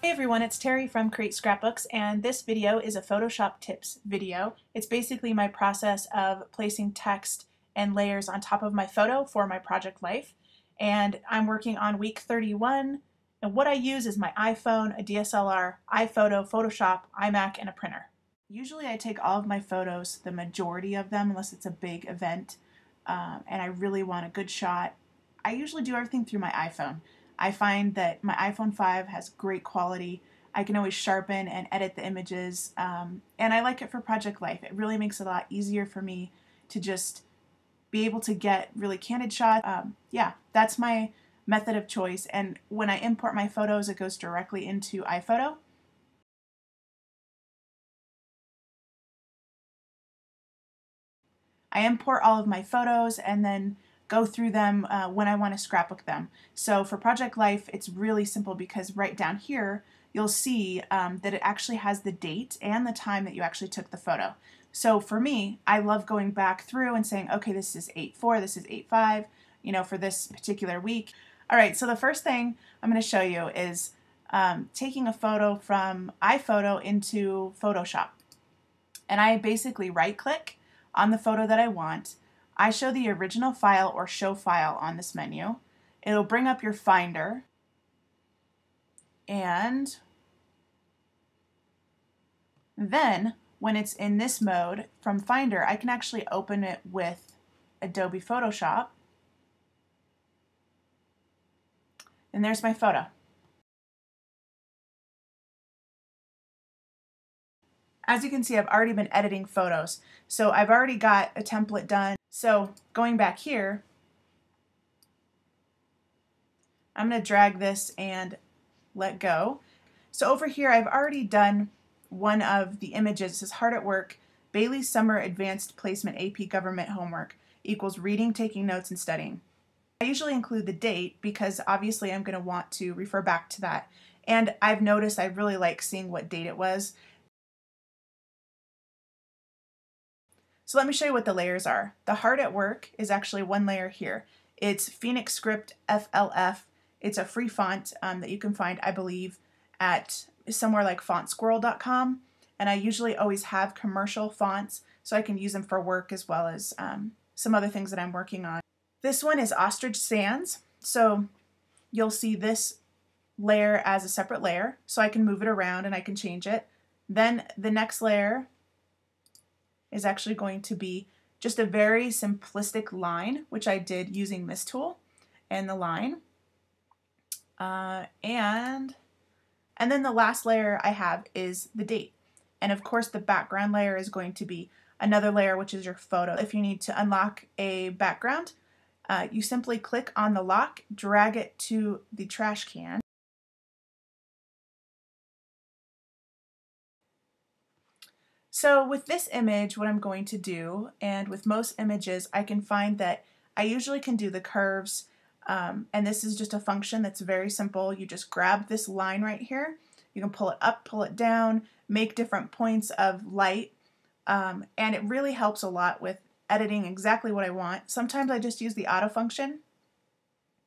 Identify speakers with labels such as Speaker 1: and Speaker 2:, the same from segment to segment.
Speaker 1: Hey everyone, it's Terry from Create Scrapbooks, and this video is a Photoshop tips video. It's basically my process of placing text and layers on top of my photo for my project life. And I'm working on week 31, and what I use is my iPhone, a DSLR, iPhoto, Photoshop, iMac, and a printer. Usually I take all of my photos, the majority of them, unless it's a big event, and I really want a good shot. I usually do everything through my iPhone. I find that my iPhone 5 has great quality. I can always sharpen and edit the images, and I like it for project life. It really makes it a lot easier for me to just be able to get really candid shots. Yeah, that's my method of choice, and when I import my photos, it goes directly into iPhoto. I import all of my photos and then go through them when I want to scrapbook them. So for Project Life, it's really simple because right down here, you'll see that it actually has the date and the time that you actually took the photo. So for me, I love going back through and saying, okay, this is 8/4, this is 8/5, you know, for this particular week. All right, so the first thing I'm going to show you is taking a photo from iPhoto into Photoshop. And I basically right-click on the photo that I want. I show the original file or show file on this menu. It'll bring up your Finder, and then when it's in this mode from Finder, I can actually open it with Adobe Photoshop, and there's my photo. As you can see, I've already been editing photos, so I've already got a template done. So going back here, I'm going to drag this and let go. So over here, I've already done one of the images. It says Hard at Work, Bailey's Summer Advanced Placement AP Government Homework equals reading, taking notes, and studying. I usually include the date because obviously I'm going to want to refer back to that. And I've noticed I really like seeing what date it was. So let me show you what the layers are. The Hard at Work is actually one layer here. It's Phoenix Script FLF. It's a free font that you can find, I believe, at somewhere like fontsquirrel.com. And I usually always have commercial fonts so I can use them for work as well as some other things that I'm working on. This one is Ostrich Sans. So you'll see this layer as a separate layer. So I can move it around and I can change it. Then the next layer is actually going to be just a very simplistic line, which I did using this tool and the line. And then the last layer I have is the date. And of course the background layer is going to be another layer, which is your photo. If you need to unlock a background, you simply click on the lock, drag it to the trash can. So with this image, what I'm going to do, and with most images, I can find that I usually can do the curves, and this is just a function that's very simple. You just grab this line right here. You can pull it up, pull it down, make different points of light, and it really helps a lot with editing exactly what I want. Sometimes I just use the auto function,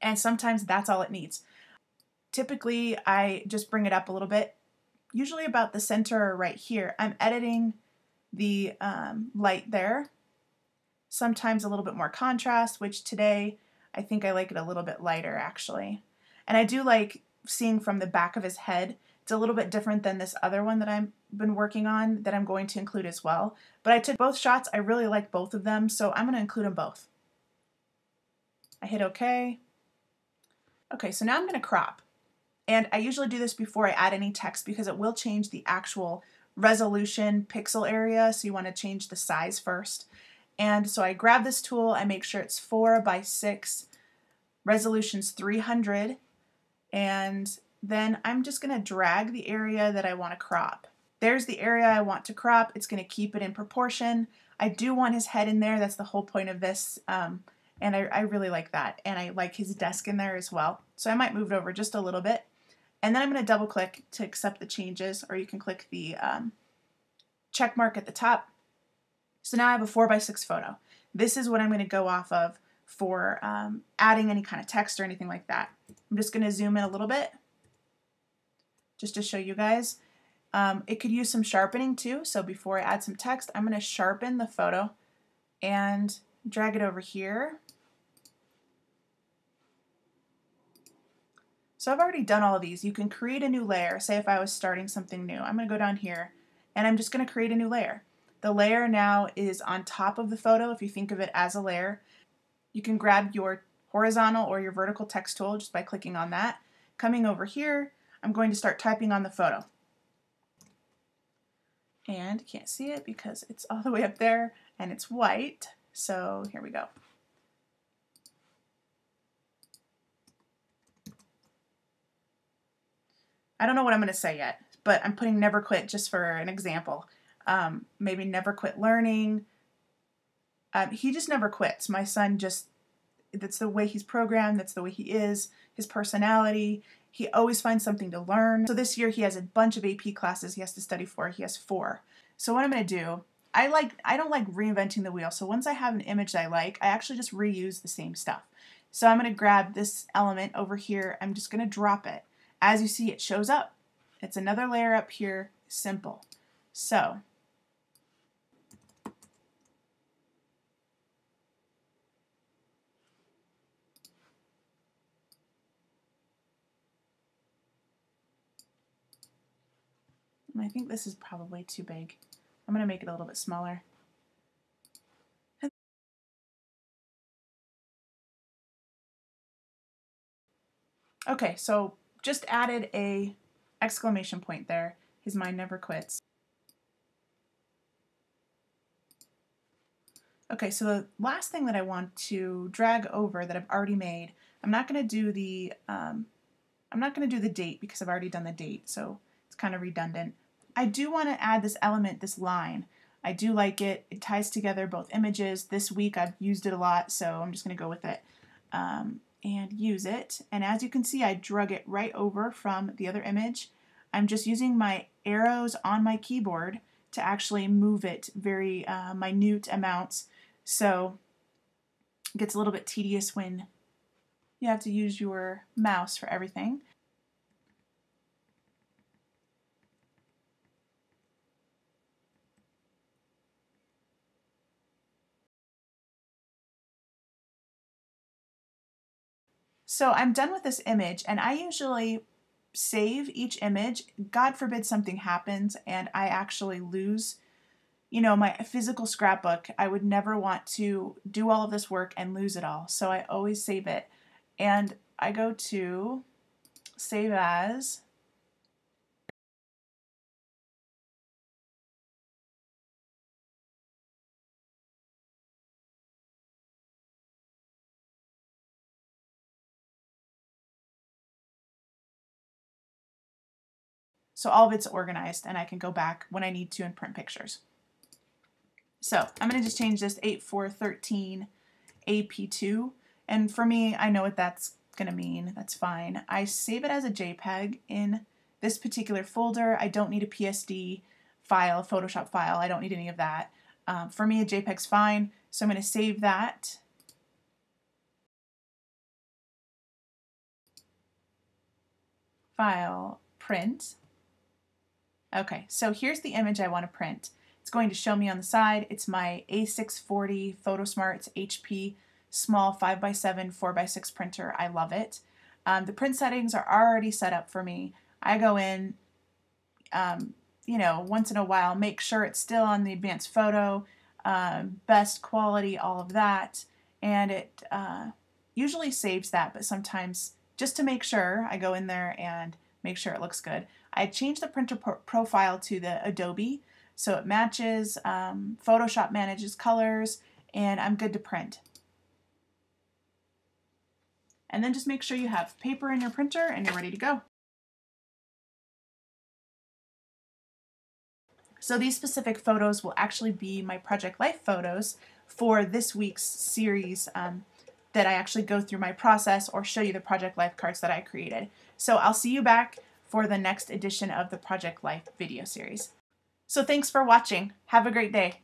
Speaker 1: and sometimes that's all it needs. Typically, I just bring it up a little bit, usually about the center right here. I'm editing the light there. Sometimes a little bit more contrast, which today I think I like it a little bit lighter actually. And I do like seeing from the back of his head. It's a little bit different than this other one that I've been working on that I'm going to include as well. But I took both shots. I really like both of them, so I'm going to include them both. I hit OK. Okay, so now I'm going to crop. And I usually do this before I add any text because it will change the actual resolution pixel area, so you want to change the size first. And so I grab this tool, I make sure it's 4:6, resolution's 300, and then I'm just going to drag the area that I want to crop. There's the area I want to crop. It's going to keep it in proportion. I do want his head in there. That's the whole point of this. And I really like that. And I like his desk in there as well. So I might move it over just a little bit. And then I'm going to double click to accept the changes, or you can click the check mark at the top. So now I have a 4:6 photo. This is what I'm going to go off of for adding any kind of text or anything like that. I'm just going to zoom in a little bit just to show you guys. It could use some sharpening too, so before I add some text, I'm going to sharpen the photo and drag it over here. So I've already done all of these. You can create a new layer. Say if I was starting something new, I'm going to go down here and I'm just going to create a new layer. The layer now is on top of the photo if you think of it as a layer. You can grab your horizontal or your vertical text tool just by clicking on that. Coming over here, I'm going to start typing on the photo. And you can't see it because it's all the way up there and it's white. So here we go. I don't know what I'm going to say yet, but I'm putting never quit just for an example. Maybe never quit learning. He just never quits. My son just, that's the way he's programmed. That's the way he is, his personality. He always finds something to learn. So this year he has a bunch of AP classes he has to study for. He has 4. So what I'm going to do, I don't like reinventing the wheel. So once I have an image that I like, I actually just reuse the same stuff. So I'm going to grab this element over here. I'm just going to drop it. As you see, it shows up. It's another layer up here, simple. So I think this is probably too big. I'm going to make it a little bit smaller. Okay, so just added a exclamation point there. His mind never quits. Okay, so the last thing that I want to drag over that I've already made, I'm not going to do the date because I've already done the date, so it's kind of redundant. I do want to add this element, this line. I do like it. It ties together both images. This week I've used it a lot, so I'm just going to go with it and use it. And as you can see, I drug it right over from the other image. I'm just using my arrows on my keyboard to actually move it very minute amounts. So it gets a little bit tedious when you have to use your mouse for everything. So I'm done with this image, and I usually save each image. God forbid something happens and I actually lose, my physical scrapbook. I would never want to do all of this work and lose it all. So I always save it. And I go to Save As. So all of it's organized and I can go back when I need to and print pictures. So I'm going to just change this 8413 AP2. And for me, I know what that's going to mean. That's fine. I save it as a JPEG in this particular folder. I don't need a PSD file, a Photoshop file. I don't need any of that. For me, a JPEG's fine. So I'm going to save that. File, print. Okay, so here's the image I want to print. It's going to show me on the side. It's my A640 PhotoSmart HP small 5x7 4x6 printer. I love it. The print settings are already set up for me. I go in, once in a while, make sure it's still on the advanced photo, best quality, all of that, and it usually saves that, but sometimes just to make sure, I go in there and make sure it looks good. I changed the printer profile to the Adobe, so it matches, Photoshop manages colors, and I'm good to print. And then just make sure you have paper in your printer and you're ready to go. So these specific photos will actually be my Project Life photos for this week's series that I actually go through my process or show you the Project Life cards that I created. So I'll see you back for the next edition of the Project Life video series. So thanks for watching. Have a great day.